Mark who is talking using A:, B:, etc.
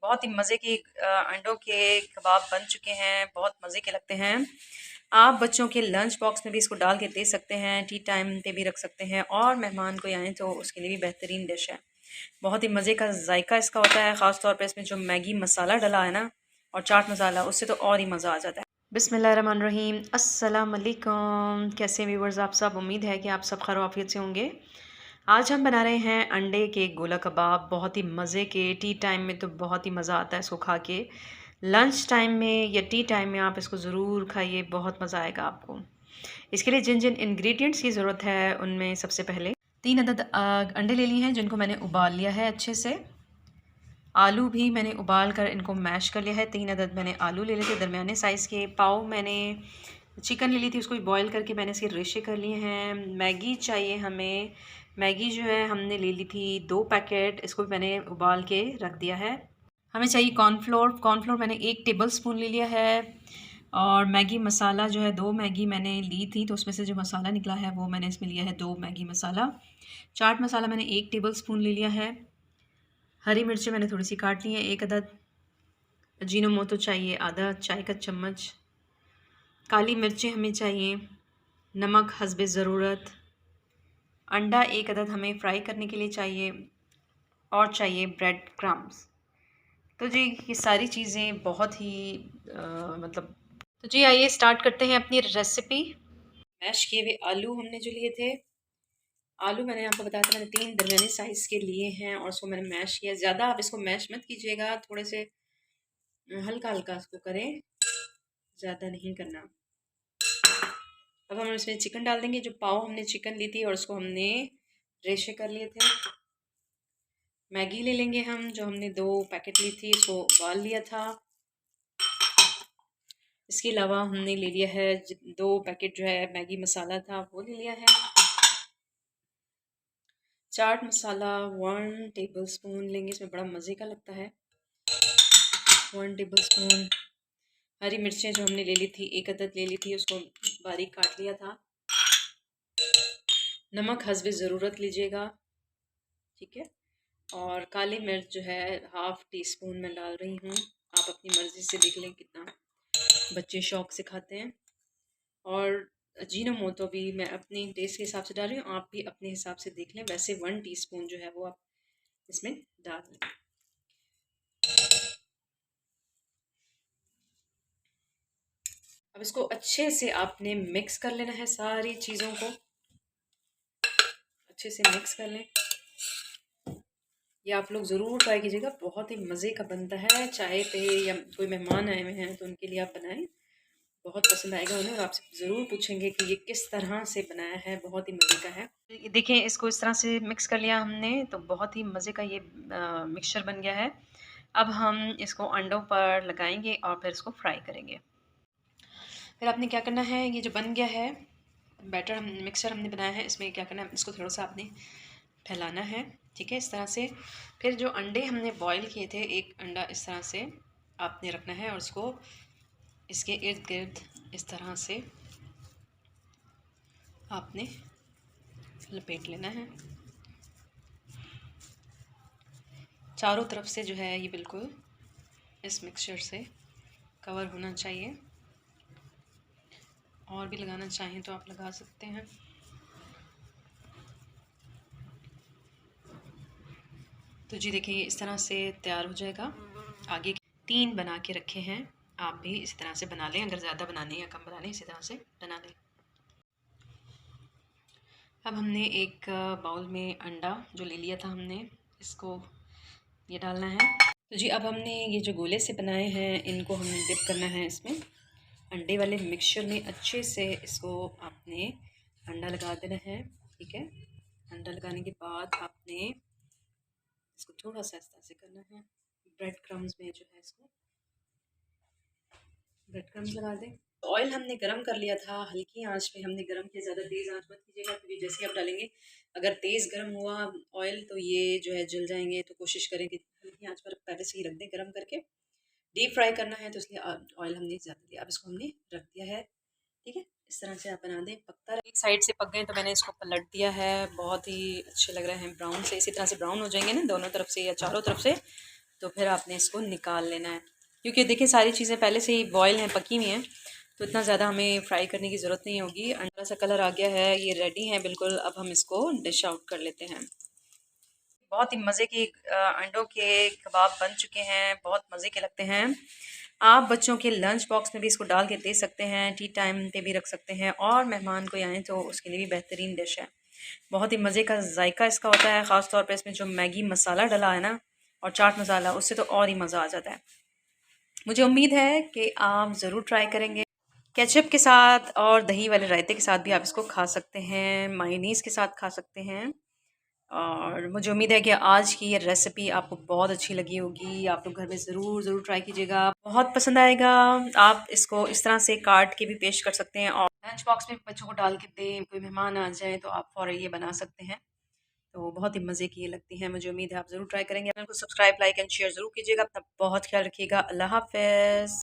A: बहुत ही मज़े के अंडों के कबाब बन चुके हैं, बहुत मज़े के लगते हैं। आप बच्चों के लंच बॉक्स में भी इसको डाल के दे सकते हैं, टी टाइम पे भी रख सकते हैं और मेहमान कोई आएँ तो उसके लिए भी बेहतरीन डिश है। बहुत ही मज़े का जायका इसका होता है, ख़ास तौर पे इसमें जो मैगी मसाला डला है ना और चाट मसाला, उससे तो और ही मज़ा आ जाता है। बिस्मिल्लाहिर्रहमानिर्रहीम, अस्सलाम वालेकुम। कैसे व्यूवर्स आप सब? उम्मीद है कि आप सब खैर आफियत से होंगे। आज हम बना रहे हैं अंडे के गोला कबाब। बहुत ही मज़े के, टी टाइम में तो बहुत ही मज़ा आता है इसको खा के। लंच टाइम में या टी टाइम में आप इसको ज़रूर खाइए, बहुत मज़ा आएगा आपको। इसके लिए जिन जिन इंग्रेडिएंट्स की ज़रूरत है उनमें सबसे पहले 3 अदद अंडे ले लिए हैं जिनको मैंने उबाल लिया है अच्छे से। आलू भी मैंने उबाल कर इनको मैश कर लिया है। 3 अदद मैंने आलू ले लिए थे दरमियाने साइज़ के। पाव मैंने चिकन ले ली थी, उसको भी बॉयल करके मैंने इसके रेशे कर लिए हैं। मैगी चाहिए हमें। मैगी जो है हमने ले ली थी 2 पैकेट, इसको भी मैंने उबाल के रख दिया है। हमें चाहिए कॉर्नफ्लोर। कॉर्नफ्लोर मैंने 1 टेबल स्पून ले लिया है। और मैगी मसाला जो है 2 मैगी मैंने ली थी, तो उसमें से जो मसाला निकला है वो मैंने इसमें लिया है 2 मैगी मसाला। चाट मसाला मैंने 1 टेबल स्पून ले लिया है। हरी मिर्चें मैंने थोड़ी सी काट ली हैं 1 अदद। अजीनोमोटो चाहिए आधा चाय का चम्मच। काली मिर्चें हमें चाहिए। नमक हस्बे ज़रूरत। अंडा 1 अदद हमें फ्राई करने के लिए चाहिए। और चाहिए ब्रेड क्रम्स। तो जी ये सारी चीज़ें बहुत ही मतलब, तो जी आइए स्टार्ट करते हैं अपनी रेसिपी। मैश किए हुए आलू हमने जो लिए थे, आलू मैंने आपको बताया था मैंने 3 दरमियाने साइज़ के लिए हैं और उसको मैंने मैश किया। ज़्यादा आप इसको मैश मत कीजिएगा, थोड़े से हल्का हल्का इसको करें, ज़्यादा नहीं करना। अब हम इसमें चिकन डाल देंगे। जो पाव हमने चिकन ली थी और उसको हमने रेशे कर लिए थे। मैगी ले लेंगे हम, जो हमने 2 पैकेट ली थी, इसको उबाल लिया था। इसके अलावा हमने ले लिया है 2 पैकेट जो है मैगी मसाला था वो ले लिया है। चाट मसाला 1 टेबल स्पून लेंगे, इसमें बड़ा मज़े का लगता है। 1 टेबल स्पून। हरी मिर्चें जो हमने ले ली थी 1 अदद ले ली थी, उसको बारीक काट लिया था। नमक हस्बे ज़रूरत लीजिएगा, ठीक है। और काली मिर्च जो है 1/2 टीस्पून मैं डाल रही हूँ। आप अपनी मर्ज़ी से देख लें कितना बच्चे शौक से खाते हैं। और अजीनोमोटो भी मैं अपनी टेस्ट के हिसाब से डाल रही हूँ, आप भी अपने हिसाब से देख लें। वैसे 1 टीस्पून जो है वो आप इसमें डाल दें। अब इसको अच्छे से आपने मिक्स कर लेना है, सारी चीज़ों को अच्छे से मिक्स कर लें। ये आप लोग ज़रूर ट्राई कीजिएगा, बहुत ही मज़े का बनता है। चाय पे या कोई मेहमान आए हुए हैं तो उनके लिए आप बनाएं, बहुत पसंद आएगा उन्हें और आपसे ज़रूर पूछेंगे कि ये किस तरह से बनाया है, बहुत ही मज़े का है। देखिए इसको इस तरह से मिक्स कर लिया हमने, तो बहुत ही मज़े का ये मिक्सचर बन गया है। अब हम इसको अंडों पर लगाएंगे और फिर इसको फ्राई करेंगे। फिर आपने क्या करना है, ये जो बन गया है बैटर, हम मिक्सचर हमने बनाया है, इसमें क्या करना है, इसको थोड़ा सा आपने फैलाना है, ठीक है, इस तरह से। फिर जो अंडे हमने बॉईल किए थे, एक अंडा इस तरह से आपने रखना है और उसको इसके इर्द गिर्द इस तरह से आपने लपेट लेना है। चारों तरफ से जो है ये बिल्कुल इस मिक्सचर से कवर होना चाहिए। और भी लगाना चाहें तो आप लगा सकते हैं। तो जी देखिए इस तरह से तैयार हो जाएगा। आगे 3 बना के रखे हैं, आप भी इसी तरह से बना लें। अगर ज़्यादा बनाने या कम बनाने इसी तरह से बना लें। अब हमने एक बाउल में अंडा जो ले लिया था हमने, इसको ये डालना है। तो जी अब हमने ये जो गोले से बनाए हैं इनको हमने डिप करना है इसमें अंडे वाले मिक्सचर में। अच्छे से इसको आपने अंडा लगा देना है, ठीक है। अंडा लगाने के बाद आपने इसको थोड़ा सा इस तरह से करना है। ब्रेड क्रम्स में जो है इसको ब्रेड क्रम्स लगा दें। ऑयल हमने गरम कर लिया था, हल्की आंच पे हमने गरम किया, ज़्यादा तेज़ आंच मत कीजिएगा क्योंकि जैसे ही आप डालेंगे अगर तेज़ गरम हुआ ऑयल तो ये जो है जल जाएंगे। तो कोशिश करें कि हल्की आंच पर पहले से ही रख दें गरम करके। डीप फ्राई करना है तो इसलिए ऑयल हमने ज़्यादा दिया। अब इसको हमने रख दिया है, ठीक है। इस तरह से आप बना दें, पकता रहे। एक साइड से पक गए तो मैंने इसको पलट दिया है। बहुत ही अच्छे लग रहे हैं ब्राउन से, इसी तरह से ब्राउन हो जाएंगे ना दोनों तरफ से या चारों तरफ से, तो फिर आपने इसको निकाल लेना है, क्योंकि देखिए सारी चीज़ें पहले से ही बॉयल हैं, पकी हुई हैं, तो इतना ज़्यादा हमें फ्राई करने की ज़रूरत नहीं होगी। अंडा सा कलर आ गया है, ये रेडी है बिल्कुल। अब हम इसको डिश आउट कर लेते हैं। बहुत ही मज़े की अंडों के कबाब बन चुके हैं, बहुत मज़े के लगते हैं। आप बच्चों के लंच बॉक्स में भी इसको डाल के दे सकते हैं, टी टाइम पे भी रख सकते हैं, और मेहमान कोई आए तो उसके लिए भी बेहतरीन डिश है। बहुत ही मज़े का जायका इसका होता है, ख़ास तौर पे इसमें जो मैगी मसाला डला है ना, और चाट मसाला, उससे तो और ही मज़ा आ जाता है। मुझे उम्मीद है कि आप ज़रूर ट्राई करेंगे। केचप के साथ और दही वाले रायते के साथ भी आप इसको खा सकते हैं, मायोनीज़ के साथ खा सकते हैं। और मुझे उम्मीद है कि आज की ये रेसिपी आपको बहुत अच्छी लगी होगी। आप लोग घर में ज़रूर ज़रूर ट्राई कीजिएगा, बहुत पसंद आएगा। आप इसको इस तरह से काट के भी पेश कर सकते हैं, और लंच बॉक्स में बच्चों को डाल के दें, कोई मेहमान आ जाए तो आप फ़ौरन ये बना सकते हैं। तो बहुत ही मज़े की ये लगती हैं। मुझे उम्मीद है आप ज़रूर ट्राई करेंगे। चैनल को सब्सक्राइब, लाइक एंड शेयर ज़रूर कीजिएगा। अपना बहुत ख्याल रखिएगा। अल्लाह हाफ़िज़।